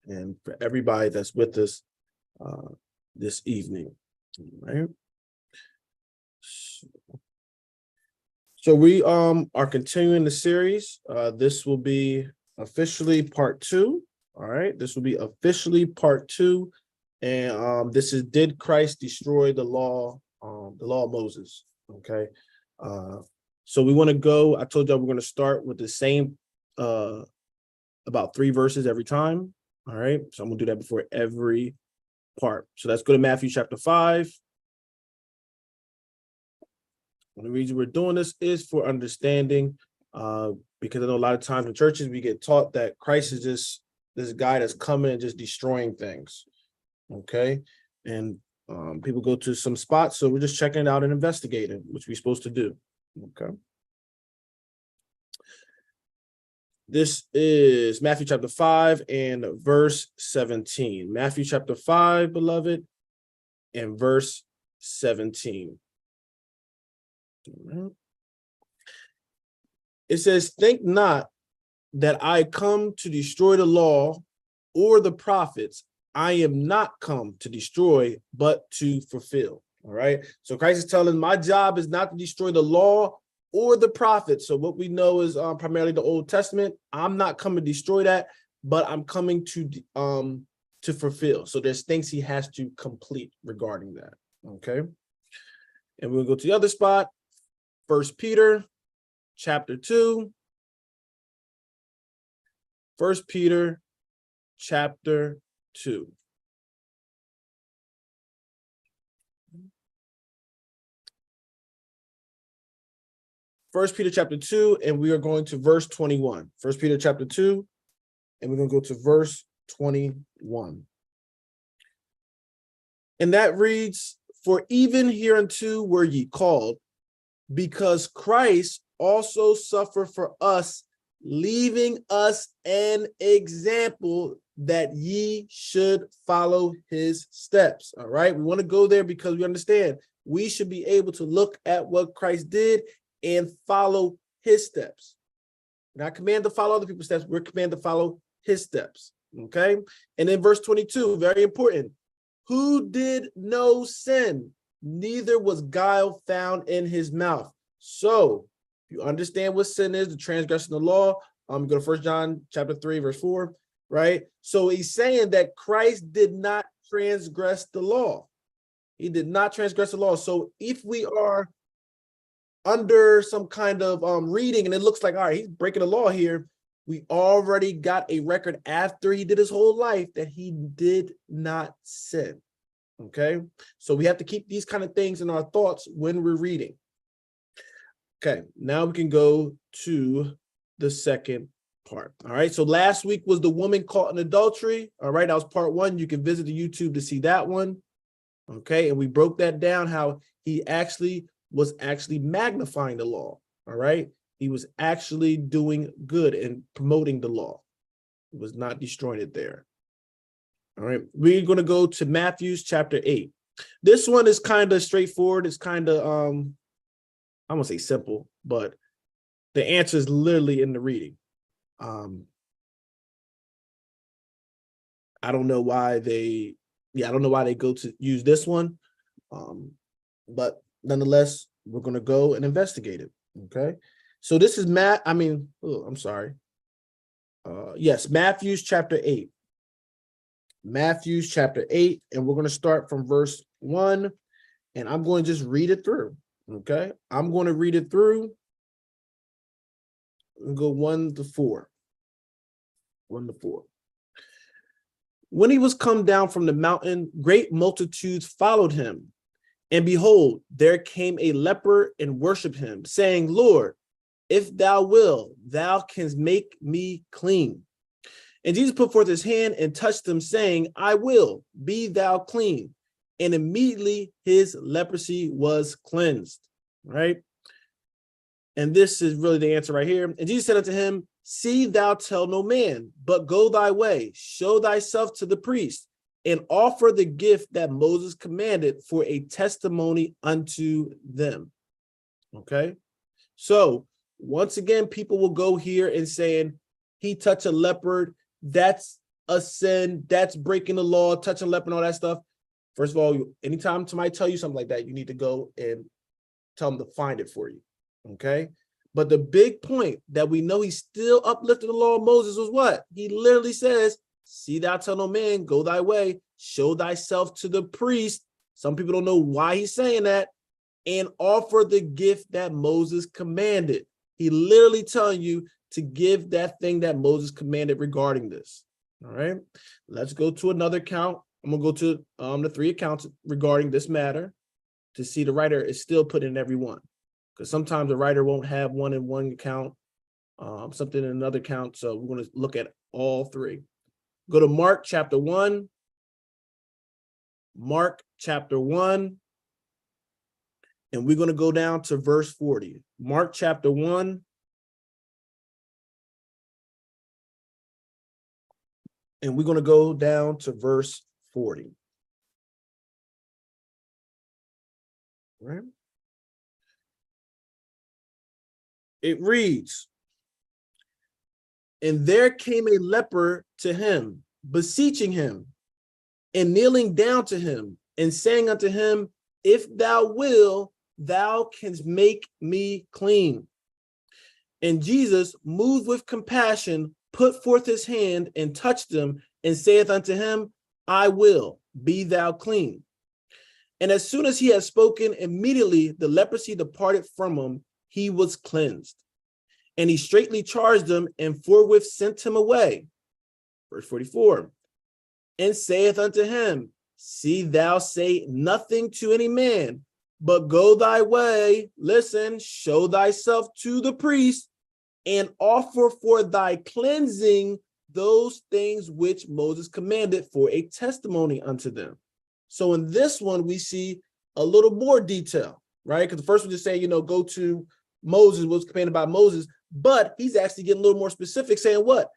and for everybody that's with us this evening. All right. So we are continuing the series. This will be officially part 2. All right, this will be officially part 2, and this is Did Christ Destroy the Law of Moses? Okay, so we want to go. I told y'all we're going to start with the same about 3 verses every time. All right, so I'm gonna do that before every part. So let's go to Matthew chapter 5. And the reason we're doing this is for understanding, because I know a lot of times in churches we get taught that Christ is just this guy that's coming and just destroying things. Okay, and people go to some spots, so we're just checking it out and investigating, which we're supposed to do. Okay. This is Matthew chapter 5 and verse 17. Matthew chapter 5, beloved, and verse 17. It says, "Think not that I come to destroy the law or the prophets. I am not come to destroy, but to fulfill." All right. So Christ is telling, my job is not to destroy the law or the prophets. So what we know is primarily the Old Testament. I'm not coming to destroy that, but I'm coming to fulfill. So there's things he has to complete regarding that. Okay. And we'll go to the other spot. 1 Peter chapter 2. 1 Peter chapter 2. First Peter chapter 2, and we are going to verse 21. 1 Peter chapter 2, and we're going to go to verse 21. And that reads, "For even hereunto were ye called, because Christ also suffered for us, leaving us an example that ye should follow his steps." All right, we want to go there because we understand we should be able to look at what Christ did and follow his steps. We're not commanded to follow other people's steps, we're commanded to follow his steps. Okay, and then verse 22, very important. "Who did no sin, neither was guile found in his mouth." So if you understand what sin is, the transgression of the law, go to 1 John chapter 3, verse 4, right? So he's saying that Christ did not transgress the law. He did not transgress the law. So if we are under some kind of reading and it looks like, all right, he's breaking the law here, we already got a record after he did his whole life that he did not sin. Okay, so we have to keep these kind of things in our thoughts when we're reading. Okay, now we can go to the second part. All right, so last week was the woman caught in adultery. All right, that was part 1. You can visit the YouTube to see that one. Okay, and we broke that down, how he was actually magnifying the law. All right, he was actually doing good and promoting the law. He was not destroying it there. All right, we're going to go to Matthew chapter 8. This one is kind of straightforward. It's kind of, I won't say simple, but the answer is literally in the reading. I don't know why they go to use this one, but nonetheless, we're going to go and investigate it. Okay, so this is yes, Matthew chapter 8. Matthew chapter 8, and we're going to start from verse 1, and I'm going to just read it through. Okay, I'm going to read it through and go 1 to 4. 1 to 4. "When he was come down from the mountain, great multitudes followed him. And behold, there came a leper and worshiped him, saying, Lord, if thou wilt, thou canst make me clean. And Jesus put forth his hand and touched him, saying, I will, be thou clean. And immediately his leprosy was cleansed." Right? And this is really the answer right here. "And Jesus said unto him, See thou tell no man, but go thy way, show thyself to the priest, and offer the gift that Moses commanded for a testimony unto them." Okay? So once again, people will go here and saying, he touched a leopard. That's a sin, that's breaking the law, touching leper and all that stuff. First of all, anytime somebody tell you something like that, you need to go and tell them to find it for you, okay? But the big point that we know he's still uplifting the law of Moses was what? He literally says, see thou tell no man, go thy way, show thyself to the priest. Some people don't know why he's saying that, and offer the gift that Moses commanded. He literally telling you to give that thing that Moses commanded regarding this. All right, let's go to another account. I'm gonna go to the 3 accounts regarding this matter to see the writer is still putting in every one, because sometimes the writer won't have one in one account, something in another account. So we're going to look at all 3. Go to Mark chapter 1. Mark chapter 1. And we're going to go down to verse 40. Mark chapter 1. And we're going to go down to verse 40. Right? It reads, and there came a leper to him, beseeching him, and kneeling down to him, and saying unto him, if thou will, thou canst make me clean. And Jesus, moved with compassion, put forth his hand and touched him, and saith unto him, I will, be thou clean. And as soon as he had spoken, immediately the leprosy departed from him, he was cleansed. And he straitly charged him, and forthwith sent him away. Verse 44, and saith unto him, see thou say nothing to any man, but go thy way, listen, show thyself to the priest, and offer for thy cleansing those things which Moses commanded for a testimony unto them. So in this one, we see a little more detail, right? Because the first one just saying, go to Moses, was commanded by Moses, but he's actually getting a little more specific, saying what?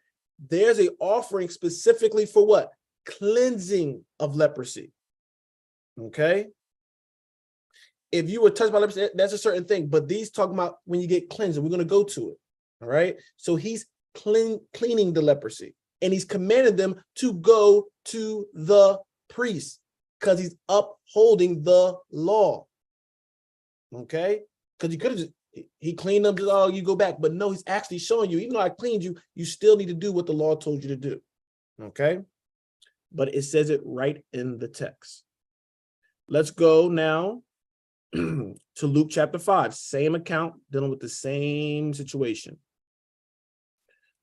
There's an offering specifically for what? Cleansing of leprosy, okay? If you were touched by leprosy, that's a certain thing, but these talking about when you get cleansed, and we're going to go to it. All right. So he's cleaning the leprosy, and he's commanded them to go to the priest because he's upholding the law. Okay. Because he could have he cleaned them, oh, you go back. But no, he's actually showing you, even though I cleaned you, you still need to do what the law told you to do. Okay. But it says it right in the text. Let's go now to Luke chapter 5, same account, dealing with the same situation.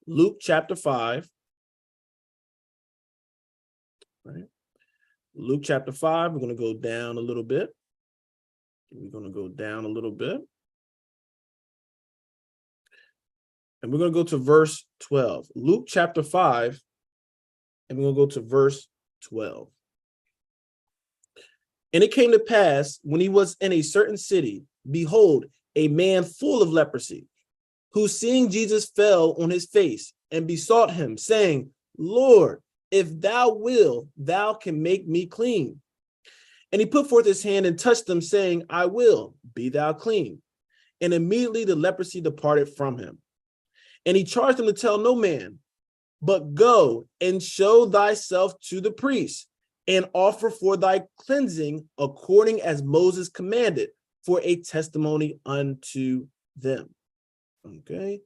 Luke chapter 5, right? Luke chapter 5, we're going to go down a little bit. We're going to go down a little bit. And we're going to go to verse 12. Luke chapter 5, and we're going to go to verse 12. And it came to pass, when he was in a certain city, behold, a man full of leprosy, who seeing Jesus fell on his face and besought him, saying, Lord, if thou will, thou can make me clean. And he put forth his hand and touched him, saying, I will, be thou clean. And immediately the leprosy departed from him. And he charged him to tell no man, but go and show thyself to the priest, and offer for thy cleansing according as Moses commanded, for a testimony unto them. Okay.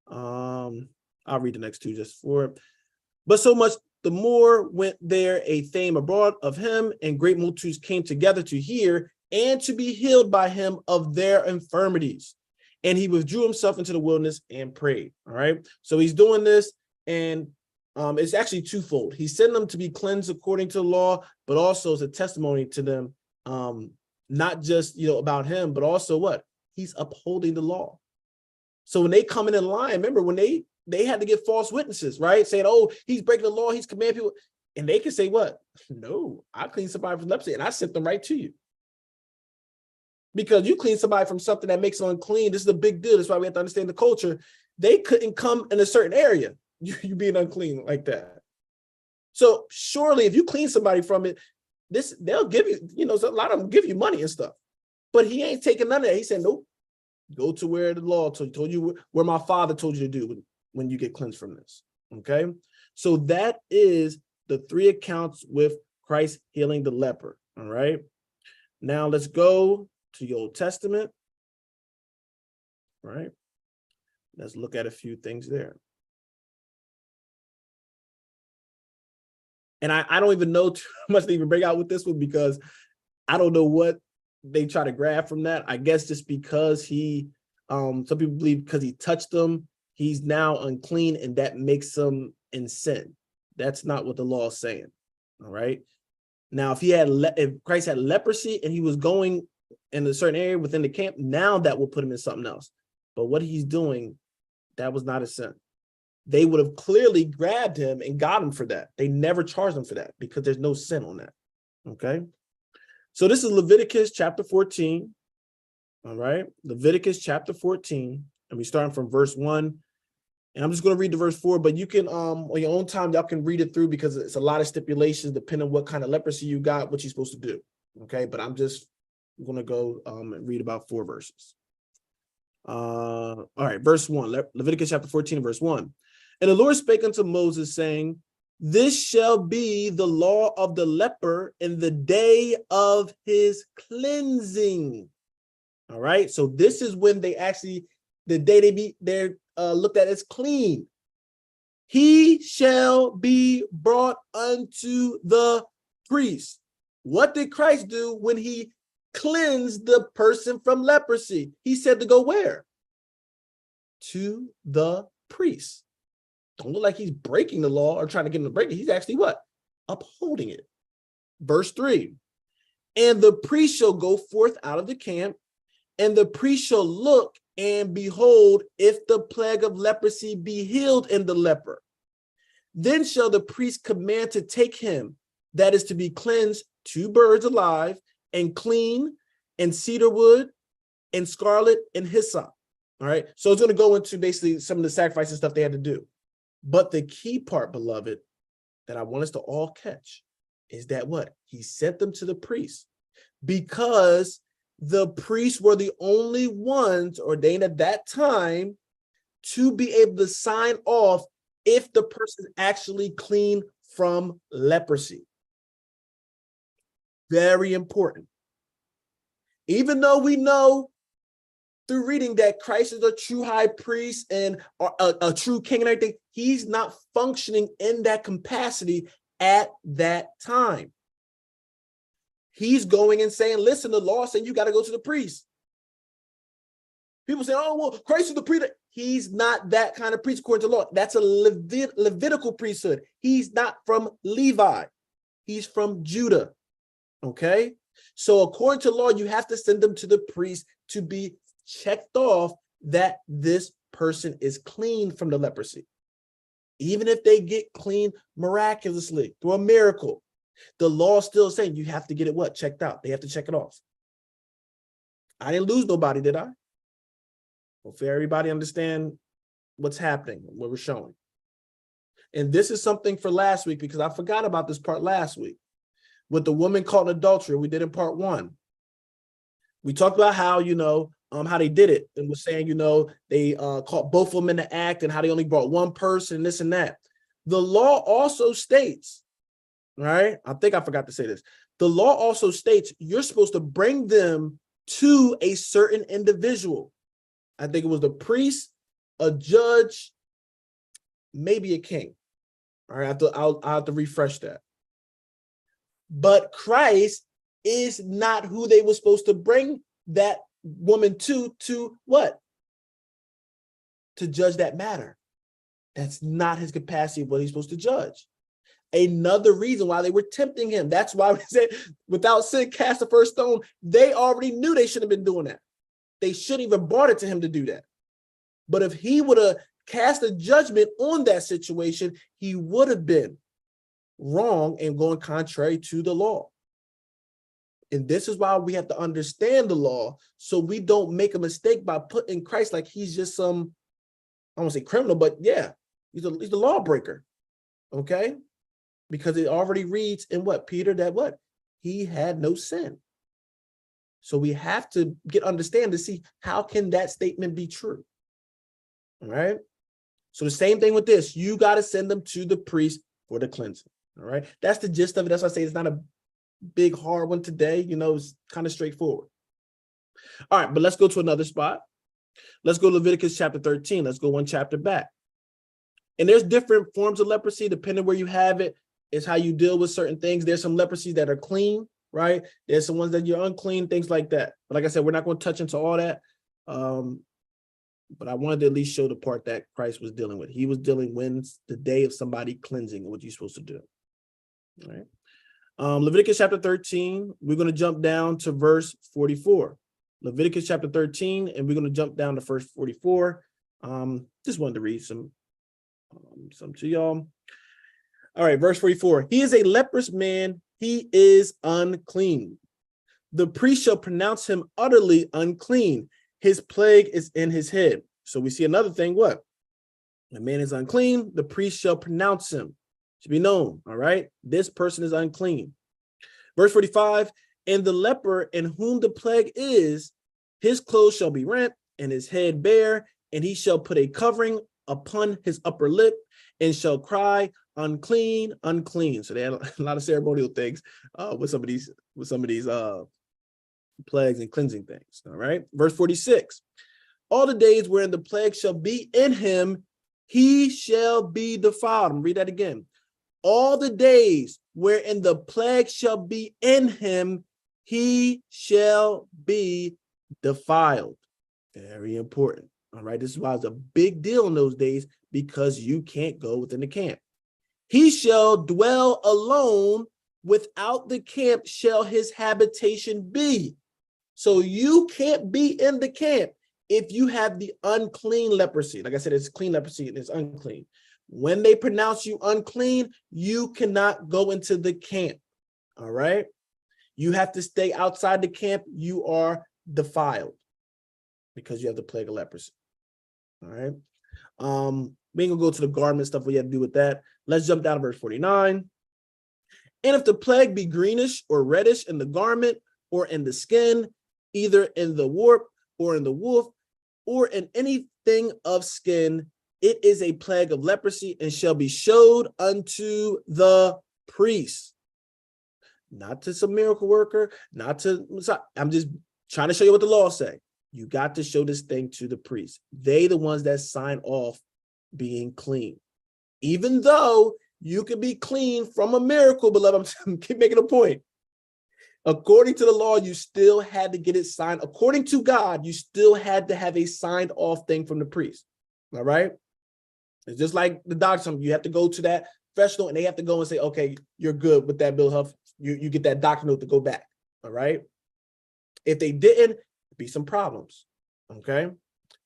I'll read the next two just for it. But so much the more went there a fame abroad of him, and great multitudes came together to hear and to be healed by him of their infirmities. And he withdrew himself into the wilderness and prayed. All right. So he's doing this, and it's actually twofold. He's sending them to be cleansed according to the law, but also as a testimony to them, not just about him, but also what? He's upholding the law. So when they come in line, remember when they had to get false witnesses, right? Saying, oh, he's breaking the law, he's commanding people. And they can say what? No, I cleaned somebody from leprosy and I sent them right to you. Because you clean somebody from something that makes them unclean. This is a big deal. That's why we have to understand the culture. They couldn't come in a certain area, you being unclean like that. So surely if you clean somebody from it, they'll give you, a lot of them give you money and stuff. But he ain't taking none of that. He said, nope, go to where the law told you where my father told you to do when you get cleansed from this. Okay. So that is the 3 accounts with Christ healing the leper. All right. Now let's go to the Old Testament. All right. Let's look at a few things there. And I don't even know too much to even bring out with this one, because I don't know what they try to grab from that. I guess just because he, some people believe because he touched them, he's now unclean, and that makes him in sin. That's not what the law is saying. All right. Now, if Christ had leprosy and he was going in a certain area within the camp, now that will put him in something else. But what he's doing, that was not a sin. They would have clearly grabbed him and got him for that. They never charged him for that because there's no sin on that. Okay. So this is Leviticus chapter 14. All right. Leviticus chapter 14. And we starting from verse 1. And I'm just going to read the verse 4, but you can, on your own time, y'all can read it through because it's a lot of stipulations depending on what kind of leprosy you got, what you're supposed to do. Okay. But I'm just going to go and read about 4 verses. All right. Verse 1, Leviticus chapter 14, verse 1. And the Lord spake unto Moses, saying, this shall be the law of the leper in the day of his cleansing. All right. So this is when they actually, the day they're looked at as clean. He shall be brought unto the priest. What did Christ do when he cleansed the person from leprosy? He said to go where? To the priest. Don't look like he's breaking the law or trying to get him to break it. He's actually what? Upholding it. Verse 3. And the priest shall go forth out of the camp, and the priest shall look, and behold, if the plague of leprosy be healed in the leper. Then shall the priest command to take him, that is to be cleansed, 2 birds alive, and clean, and cedar wood, and scarlet, and hyssop. All right. So it's going to go into basically some of the sacrifice and stuff they had to do. But the key part, beloved, that I want us to all catch is that what? He sent them to the priest because the priests were the only ones ordained at that time to be able to sign off if the person is actually clean from leprosy. Very important. Even though we know through reading that Christ is a true high priest and a true king and everything, he's not functioning in that capacity at that time. He's going and saying, listen, the law said you got to go to the priest. People say, oh, well, Christ is the priest. He's not that kind of priest according to law. That's a Levitical priesthood. He's not from Levi. He's from Judah. Okay? So according to law, you have to send them to the priest to be checked off that this person is clean from the leprosy. Even if they get clean miraculously through a miracle, the law is still saying you have to get it what? Checked out. They have to check it off. I didn't lose nobody, did I? Hopefully everybody understand what's happening, what we're showing. And this is something for last week because I forgot about this part last week. With the woman caught in adultery, we did in part 1. We talked about how, how they did it and was saying, they caught both of them in the act and how they only brought one person, this and that. The law also states, right? I think I forgot to say this. The law also states you're supposed to bring them to a certain individual. I think it was the priest, a judge, maybe a king. All right, I'll have to refresh that. But Christ is not who they were supposed to bring that woman to what? To judge that matter. That's not his capacity of what he's supposed to judge. Another reason why they were tempting him. That's why we said, without sin, cast the first stone. They already knew they shouldn't have been doing that. They shouldn't even brought it to him to do that. But if he would have cast a judgment on that situation, he would have been wrong and going contrary to the law. And this is why we have to understand the law so we don't make a mistake by putting Christ like he's just some, I won't say criminal, but yeah, he's a lawbreaker. Okay? Because it already reads in what? Peter, that what? He had no sin. So we have to understand to see how can that statement be true. All right. So the same thing with this. You got to send them to the priest for the cleansing. All right. That's the gist of it. That's why I say it's not a big, hard one today. You know, it's kind of straightforward. All right, but let's go to another spot. Let's go to Leviticus chapter 13. Let's go one chapter back. And there's different forms of leprosy, depending where you have it, is how you deal with certain things. There's some leprosy that are clean, right? There's some ones that you're unclean, things like that. But like I said, we're not going to touch into all that. But I wanted to at least show the part that Christ was dealing with. He was dealing when the day of somebody cleansing, what you're supposed to do. All right. Leviticus chapter 13, we're going to jump down to verse 44. Leviticus chapter 13, and we're going to jump down to verse 44. Just wanted to read some to y'all. All right, verse 44. He is a leprous man. He is unclean. The priest shall pronounce him utterly unclean. His plague is in his head. So we see another thing. What? The man is unclean. The priest shall pronounce him. Should be known. All right. This person is unclean. Verse 45. And the leper in whom the plague is, his clothes shall be rent and his head bare, and he shall put a covering upon his upper lip and shall cry, unclean, unclean. So they had a lot of ceremonial things with some of these plagues and cleansing things. All right. Verse 46. All the days wherein the plague shall be in him, he shall be defiled. Read that again. All the days wherein the plague shall be in him, he shall be defiled. Very important. All right. This is why it's a big deal in those days, because you can't go within the camp. He shall dwell alone. Without the camp shall his habitation be. So you can't be in the camp if you have the unclean leprosy. Like I said, it's clean leprosy and it's unclean. When they pronounce you unclean, you cannot go into the camp. All right. You have to stay outside the camp. You are defiled because you have the plague of leprosy. All right. We ain't gonna go to the garment stuff, what you have to do with that. Let's jump down to verse 49. And if the plague be greenish or reddish in the garment or in the skin, either in the warp or in the woof or in anything of skin, it is a plague of leprosy and shall be showed unto the priest. Not to some miracle worker, not to, I'm just trying to show you what the law say. You got to show this thing to the priest. They the ones that sign off being clean. Even though you could be clean from a miracle, beloved, I'm keep making a point. According to the law, you still had to get it signed. According to God, you still had to have a signed off thing from the priest. All right. It's just like the doctor. You have to go to that professional and they have to go and say, okay, you're good with that bill of health. You get that doctor note to go back. All right. If they didn't, be some problems. Okay.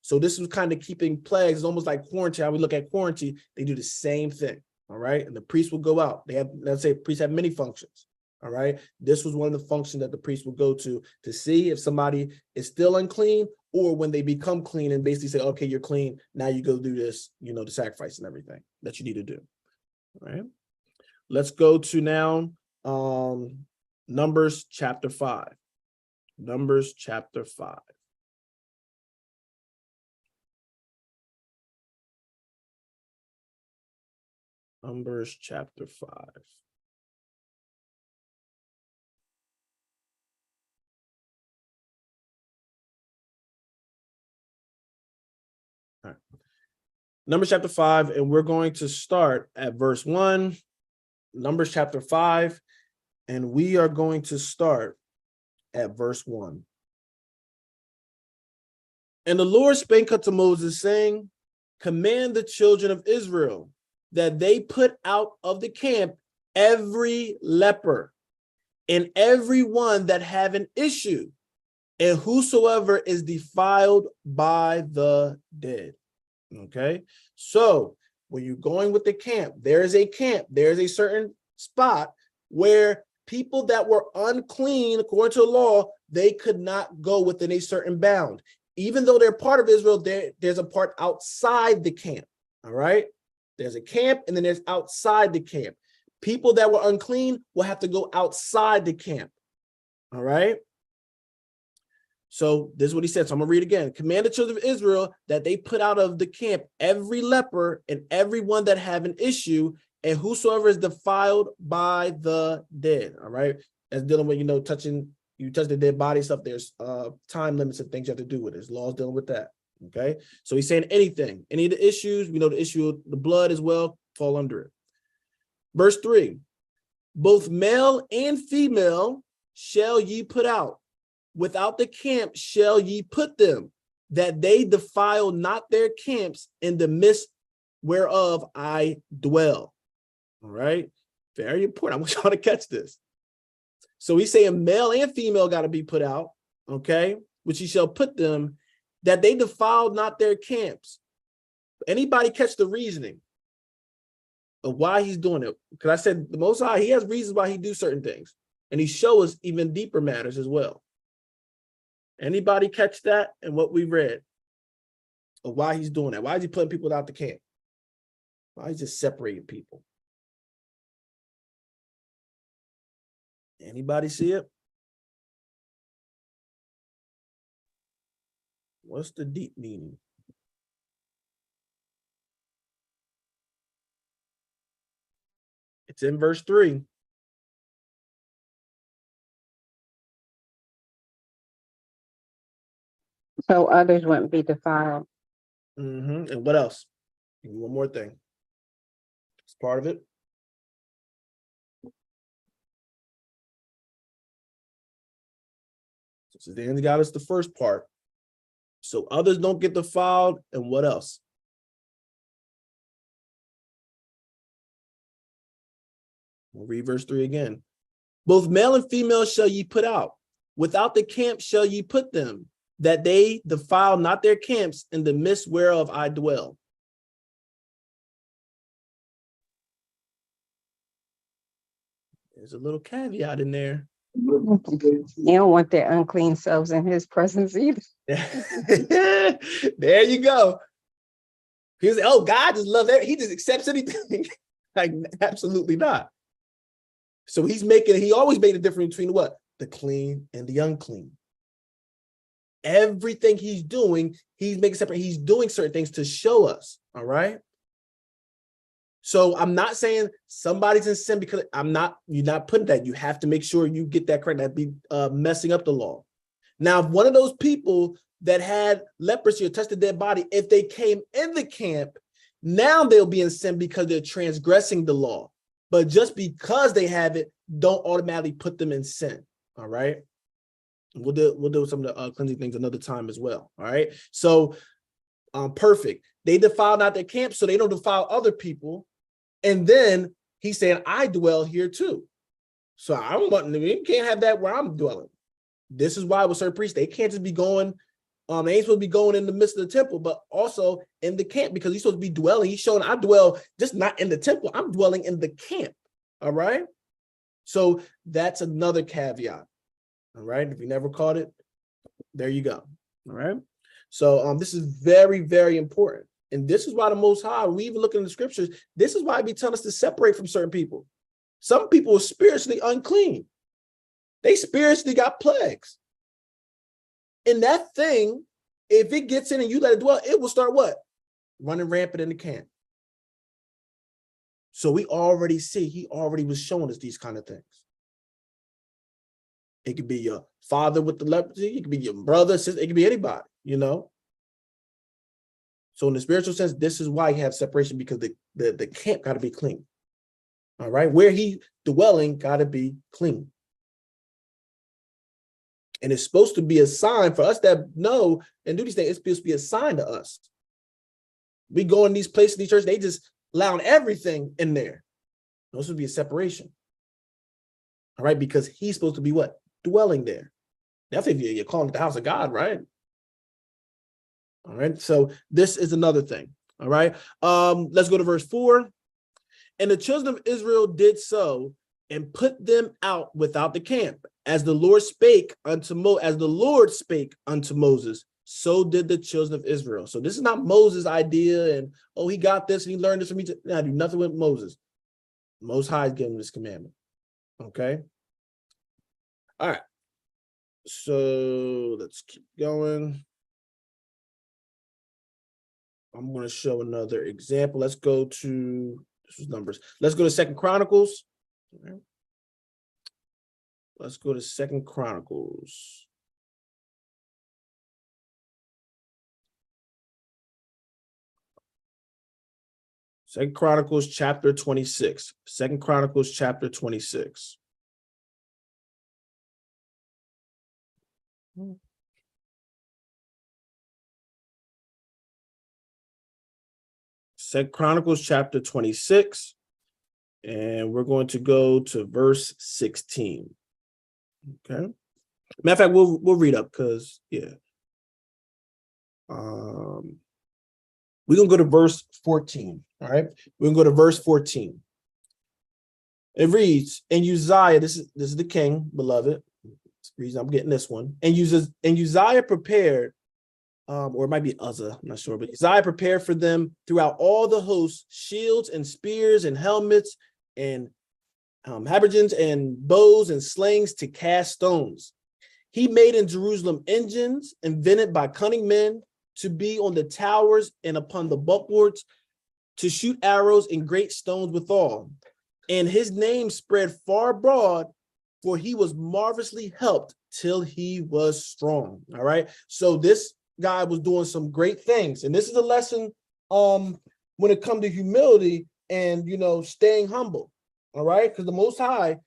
So this was kind of keeping plagues. It's almost like quarantine. How we look at quarantine, they do the same thing. All right. And the priest will go out. They have, let's say priests have many functions. All right. This was one of the functions that the priest would go to see if somebody is still unclean or when they become clean and basically say, okay, you're clean. Now you go do this, you know, the sacrifice and everything that you need to do. All right. Let's go to now Numbers chapter 5. Numbers chapter 5. Numbers chapter 5. All right. Numbers chapter 5, and we're going to start at verse 1. Numbers chapter 5, and we are going to start at verse 1. And the Lord spake unto Moses, saying, command the children of Israel that they put out of the camp every leper and every one that have an issue, and whosoever is defiled by the dead. Okay, so when you're going with the camp, there's a certain spot where people that were unclean, according to the law, they could not go within a certain bound. Even though they're part of Israel, there's a part outside the camp. All right. There's a camp and then there's outside the camp. People that were unclean will have to go outside the camp. All right. So this is what he said. So I'm going to read again. Command the children of Israel that they put out of the camp every leper and everyone that have an issue, and whosoever is defiled by the dead. All right. That's dealing with, you touch the dead body stuff. There's time limits and things you have to do with it. There's laws dealing with that. Okay. So he's saying anything, any of the issues, we know the issue of the blood as well, fall under it. Verse 3, both male and female shall ye put out. Without the camp shall ye put them, that they defile not their camps in the midst whereof I dwell. All right. Very important. I want y'all to catch this. So he's saying male and female got to be put out. Okay. Which he shall put them, that they defile not their camps. Anybody catch the reasoning of why he's doing it? Because I said the Most High, he has reasons why he do certain things. And he shows us even deeper matters as well. Anybody catch that and what we read of why he's doing that? Why is he putting people out the camp? Why is he just separating people? Anybody see it? What's the deep meaning? It's in verse 3. So others wouldn't be defiled. And what else? One more thing. It's part of it. So then got us the first part. So others don't get defiled, and what else? We'll read verse 3 again. Both male and female shall ye put out. Without the camp shall ye put them, that they defile not their camps in the midst whereof I dwell. There's a little caveat in there. You don't want their unclean selves in his presence either. There you go. He was like, oh, God just loves everything. He just accepts anything. Like, absolutely not. So he always made a difference between what? The clean and the unclean. Everything he's doing, he's making separate. He's doing certain things to show us. All right. So I'm not saying somebody's in sin because you're not putting that. You have to make sure you get that correct. That'd be messing up the law. Now, if one of those people that had leprosy or touched a dead body, if they came in the camp, now they'll be in sin because they're transgressing the law. But just because they have it, don't automatically put them in sin. All right. We'll do some of the cleansing things another time as well. All right. So perfect. They defile not their camp, so they don't defile other people. And then he's saying, I dwell here too. So you can't have that where I'm dwelling. This is why with certain priests, they can't just be going, they ain't supposed to be going in the midst of the temple, but also in the camp, because he's supposed to be dwelling. He's showing I dwell just not in the temple. I'm dwelling in the camp. All right. So that's another caveat. All right. If you never caught it, there you go. All right. So this is very, very important. And this is why the Most High, we even look in the scriptures, this is why he be telling us to separate from certain people. Some people are spiritually unclean. They spiritually got plagues. And that thing, if it gets in and you let it dwell, it will start what? Running rampant in the camp. So we already see, he already was showing us these kind of things. It could be your father with the leprosy. It could be your brother, sister. It could be anybody, So in the spiritual sense, this is why you have separation, because the camp got to be clean. All right. Where he dwelling got to be clean. And it's supposed to be a sign for us that know and do these things. It's supposed to be a sign to us. We go in these places, these churches, they just allowing everything in there. Those would be a separation. All right. Because he's supposed to be what? Dwelling there. Definitely you're calling it the house of God, right? All right. So this is another thing. All right. Let's go to verse 4. And the children of Israel did so and put them out without the camp, as the Lord spake unto Moses, so did the children of Israel. So this is not Moses' idea and, oh, he got this and he learned this from me. I do nothing with Moses. Most High is giving this commandment. Okay. All right. So let's keep going. I'm going to show another example. Let's go to, this was Numbers. Let's go to Second Chronicles. All right. Let's go to Second Chronicles. Second Chronicles chapter 26. Second Chronicles chapter 26. Second Chronicles chapter 26. And we're going to go to verse 16. Okay. Matter of fact, we'll read up because yeah. We're gonna go to verse 14. All right. We're gonna go to verse 14. It reads, and Uzziah, this is the king, beloved. That's the reason I'm getting this one. And Uzziah prepared, or it might be Uzzah, I'm not sure, but Uzziah prepared for them throughout all the hosts, shields and spears and helmets and habergeons and bows and slings to cast stones. He made in Jerusalem engines invented by cunning men to be on the towers and upon the bulwarks to shoot arrows and great stones withal. And his name spread far abroad, for he was marvelously helped till he was strong. All right. So this guy was doing some great things. And this is a lesson when it comes to humility and, staying humble. All right. Because the Most High,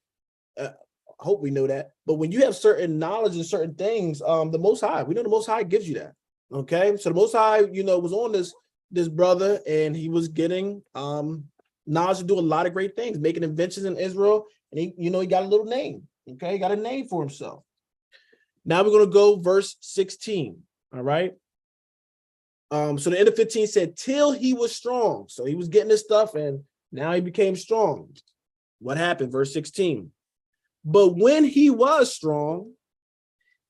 I hope we know that. But when you have certain knowledge and certain things, the Most High, we know the Most High gives you that. Okay. So the Most High, was on this brother, and he was getting knowledge to do a lot of great things, making inventions in Israel. And he got a little name. Okay. He got a name for himself. Now we're going to go verse 16. All right. So the end of 15 said, till he was strong. So he was getting this stuff and now he became strong. What happened? Verse 16. But when he was strong,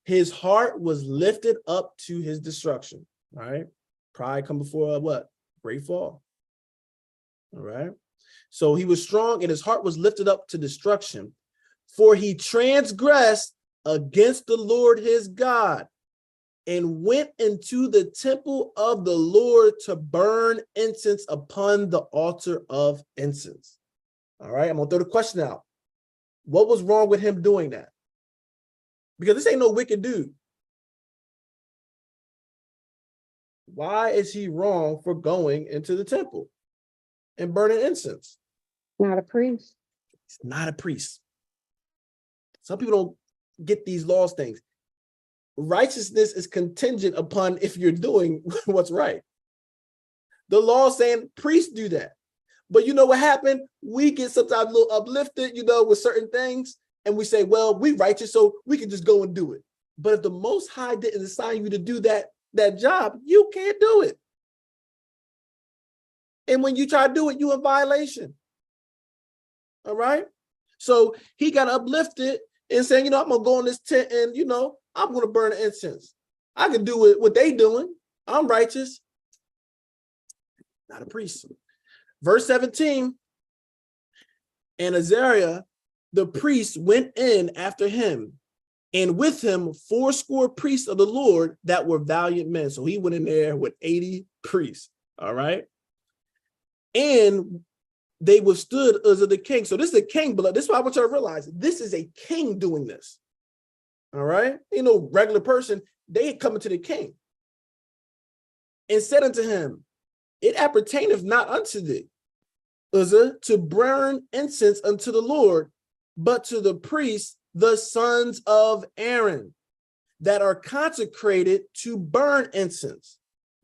his heart was lifted up to his destruction. All right. Pride come before what? Great fall. All right. So he was strong and his heart was lifted up to destruction, for he transgressed against the Lord his God and went into the temple of the Lord to burn incense upon the altar of incense. All right. I'm going to throw the question out. What was wrong with him doing that? Because this ain't no wicked dude. Why is he wrong for going into the temple and burning incense? Not a priest. He's not a priest. Some people don't get these laws things. Righteousness is contingent upon if you're doing what's right. The law saying priests do that. But you know what happened? We get sometimes a little uplifted, with certain things. And we say, well, we righteous, so we can just go and do it. But if the Most High didn't assign you to do that job, you can't do it. And when you try to do it, you're in violation. All right. So he got uplifted and saying, I'm going to go in this tent and, I'm going to burn incense. I can do it what they doing. I'm righteous. Not a priest. Verse 17. And Azariah, the priest, went in after him, and with him 80 priests of the Lord that were valiant men. So he went in there with 80 priests. All right. And they withstood Uzzah the king. So this is a king, but this is why I want you to realize this is a king doing this. All right. Regular person, they coming to the king and said unto him, it appertaineth not unto thee, Uzzah, to burn incense unto the Lord, but to the priests, the sons of Aaron, that are consecrated to burn incense.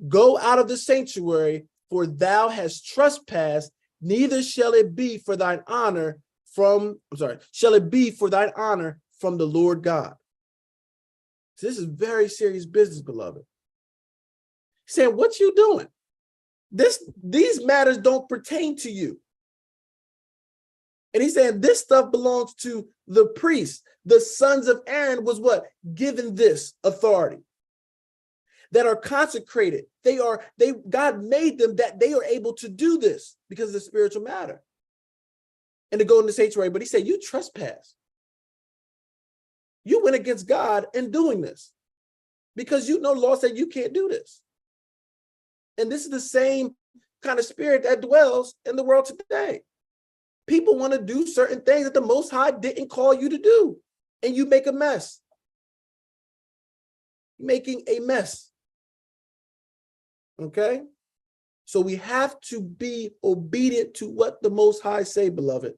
Go out of the sanctuary, for thou hast trespassed, neither shall it be for thine honor from the Lord God. So this is very serious business, beloved. He's saying, what you doing? These matters don't pertain to you. And he's saying this stuff belongs to the priests. The sons of Aaron was what? Given this authority. That are consecrated. God made them that they are able to do this because of the spiritual matter. And to go in the sanctuary. But he said, you trespass. You went against God in doing this because you know the law said you can't do this. And this is the same kind of spirit that dwells in the world today. People want to do certain things that the Most High didn't call you to do, and you make a mess. Making a mess. Okay? So we have to be obedient to what the Most High say, beloved.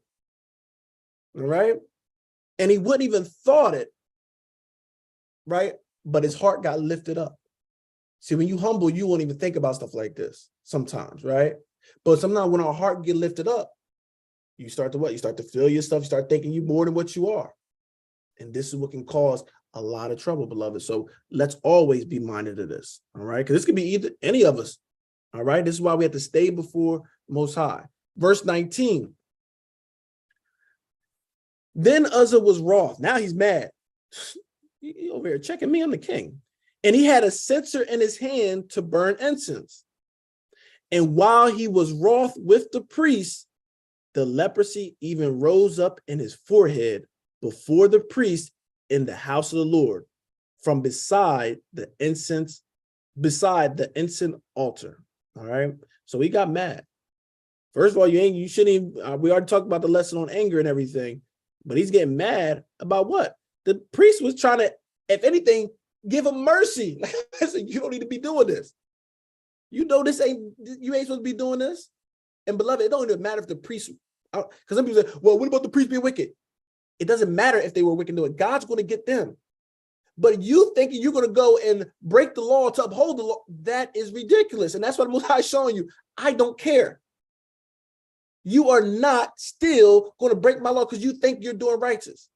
All right? And he wouldn't even thought it, right? But his heart got lifted up. See, when you humble, you won't even think about stuff like this sometimes, right? But sometimes when our heart get lifted up, you start to what? You start to feel your stuff. You start thinking you more than what you are. And this is what can cause a lot of trouble, beloved. So let's always be minded of this, all right? Because this could be either any of us, all right? This is why we have to stay before Most High. Verse 19. Then Uzzah was wroth. Now he's mad. He over here checking me, I'm the king. And he had a censer in his hand to burn incense. And while he was wroth with the priests, the leprosy even rose up in his forehead before the priest in the house of the Lord, from beside the incense altar. All right. So he got mad. First of all, you shouldn't even, we already talked about the lesson on anger and everything, but he's getting mad about what? The priest was trying to, if anything, give him mercy. Listen, you don't need to be doing this. You know you ain't supposed to be doing this. And beloved, it don't even matter if the priest, because some people say, well, what about the priest being wicked? It doesn't matter if they were wicked doing it. God's going to get them. But you thinking you're going to go and break the law to uphold the law, that is ridiculous. And that's what the Most High is showing you. I don't care. You are not still going to break my law because you think you're doing righteous.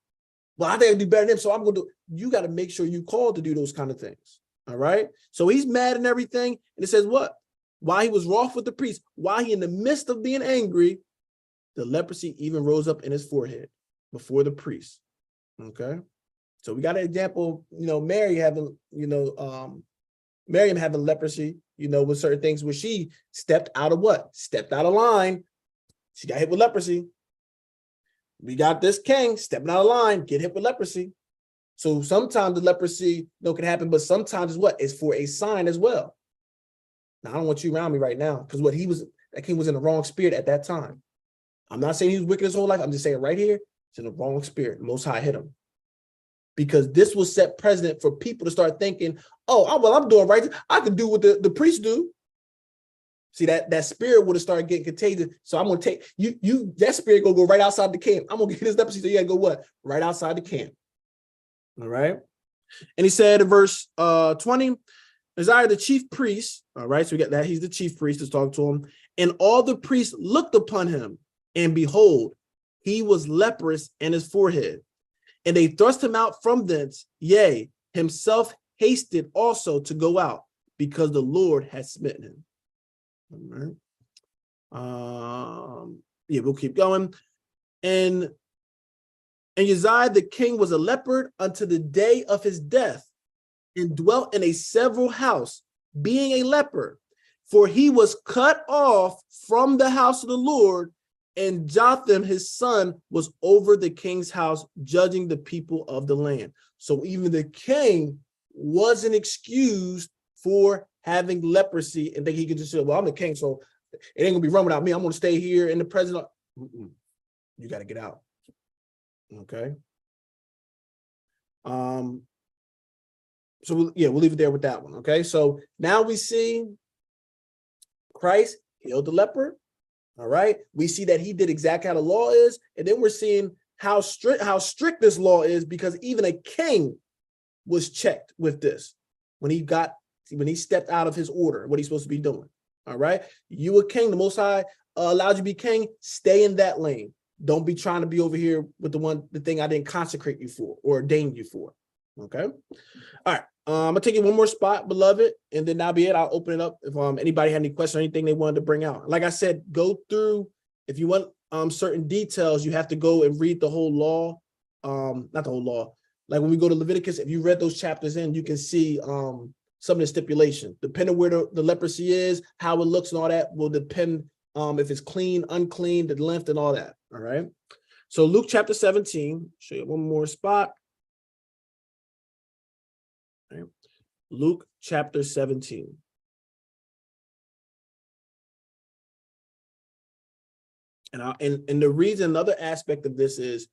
Well, I think I do better than him, so I'm going to do. You got to make sure you called to do those kind of things. All right. So he's mad and everything. And it says what? While he was wroth with the priest, while he in the midst of being angry, the leprosy even rose up in his forehead before the priest. Okay. So we got an example, Mary having, Miriam having leprosy, with certain things where she stepped out of what? Stepped out of line. She got hit with leprosy. We got this king stepping out of line, get hit with leprosy. So sometimes the leprosy, can happen, but sometimes it's what? It's for a sign as well. Now, I don't want you around me right now because that king was in the wrong spirit at that time. I'm not saying he was wicked his whole life. I'm just saying right here, it's in the wrong spirit. Most High hit him. Because this will set precedent for people to start thinking, I'm doing right. I can do what the priests do. See, that spirit would have started getting contagious. So I'm going to take you, that spirit going to go right outside the camp. I'm going to get his leprosy. So you got to go what? Right outside the camp. All right. And he said in verse 20, Isaiah, the chief priest. All right. So we got that. He's the chief priest to talk to him. And all the priests looked upon him, and behold, he was leprous in his forehead. And they thrust him out from thence, yea, himself hasted also to go out, because the Lord had smitten him. All right. We'll keep going. And Uzziah the king was a leper unto the day of his death, and dwelt in a several house, being a leper, for he was cut off from the house of the Lord. And Jotham, his son, was over the king's house, judging the people of the land. So even the king wasn't excused for having leprosy and think he could just say, well, I'm the king, so it ain't gonna be run without me. I'm gonna stay here in the president. You got to get out. Okay. So we'll leave it there with that one. Okay. So now we see Christ healed the leper. All right. We see that he did exactly how the law is. And then we're seeing how strict this law is, because even a king was checked with this when he stepped out of his order, what he's supposed to be doing. All right. You a king, the Most High allowed you to be king. Stay in that lane. Don't be trying to be over here with the thing I didn't consecrate you for or ordain you for. Okay. All right. I'm gonna take you one more spot, beloved, and then that'll be it. I'll open it up if anybody had any questions or anything they wanted to bring out. Like I said, go through. If you want certain details, you have to go and read the whole law. Not the whole law. Like when we go to Leviticus, if you read those chapters in, you can see some of the stipulation. Depending where the leprosy is, how it looks, and all that will depend if it's clean, unclean, the length, and all that. All right. So Luke chapter 17. Show you one more spot. Luke chapter 17. And the reason, another aspect of this is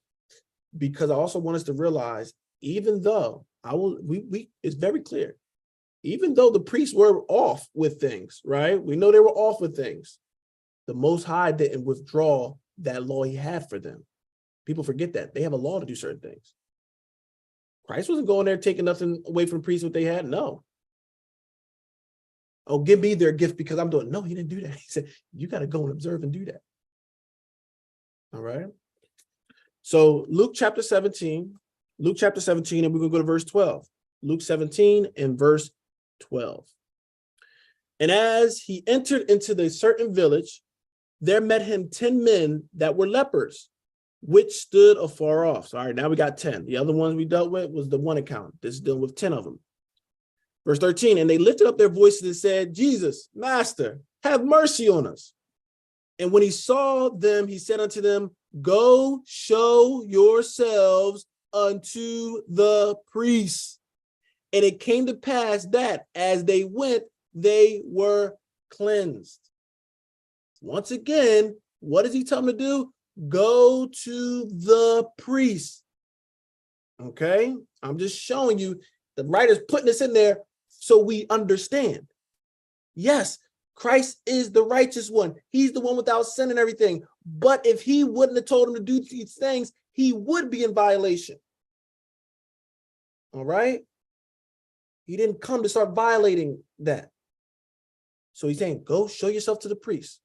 because I also want us to realize, even though it's very clear, even though the priests were off with things, right? We know they were off with things. The Most High didn't withdraw that law he had for them. People forget that. They have a law to do certain things. Christ wasn't going there taking nothing away from priests what they had. No. Oh, give me their gift because I'm doing. No, he didn't do that. He said, you got to go and observe and do that. All right. So Luke chapter 17, and we're going to go to verse 12. Luke 17 and verse 12. And as he entered into the certain village, there met him 10 men that were lepers, which stood afar off. So, all right, now we got 10. The other ones we dealt with was the one account. This is dealing with 10 of them. Verse 13, and they lifted up their voices and said, Jesus, Master, have mercy on us. And when he saw them, he said unto them, go show yourselves unto the priests. And it came to pass that as they went, they were cleansed. Once again, what does he tell them to do? Go to the priest. Okay, I'm just showing you, the writer's putting this in there so we understand. Yes, Christ is the righteous one. He's the one without sin and everything. But if he wouldn't have told him to do these things, he would be in violation. All right? He didn't come to start violating that. So he's saying, go show yourself to the priest.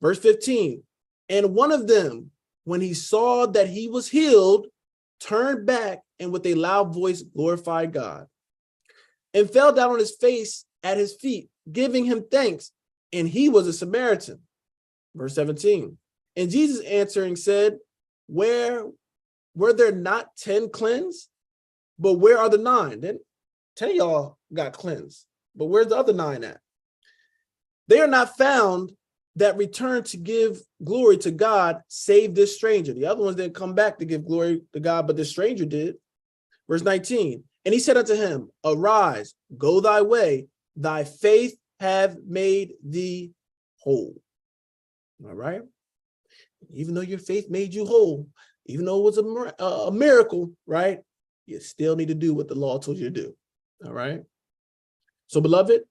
Verse 15, and one of them, when he saw that he was healed, turned back and with a loud voice glorified God and fell down on his face at his feet, giving him thanks. And he was a Samaritan. Verse 17, and Jesus answering said, were there not 10 cleansed? But where are the 9? Then 10 of y'all got cleansed. But where's the other 9 at? They are not found that returned to give glory to God, save this stranger. The other ones didn't come back to give glory to God, but the stranger did. Verse 19, and he said unto him, arise, go thy way, thy faith have made thee whole. All right. Even though your faith made you whole, even though it was a miracle, right? You still need to do what the law told you to do. All right. So, beloved,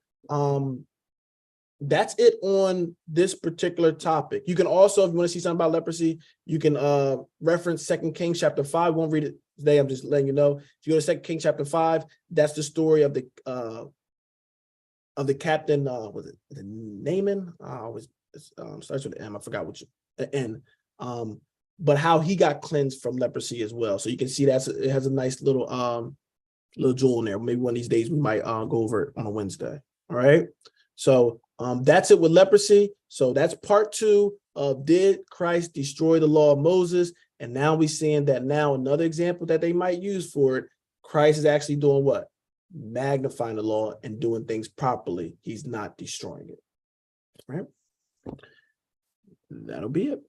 that's it on this particular topic. You can also, if you want to see something about leprosy, you can reference 2 Kings chapter 5. Won't read it today. I'm just letting you know. If you go to 2 Kings chapter 5, that's the story of the captain. Was it the Naaman? Starts with an M. I forgot which N. But how he got cleansed from leprosy as well. So you can see it has a nice little jewel in there. Maybe one of these days we might go over it on a Wednesday. All right. So that's it with leprosy. So that's part 2 of did Christ destroy the law of Moses? And now we're seeing that now another example that they might use for it, Christ is actually doing what? Magnifying the law and doing things properly. He's not destroying it. All right. That'll be it.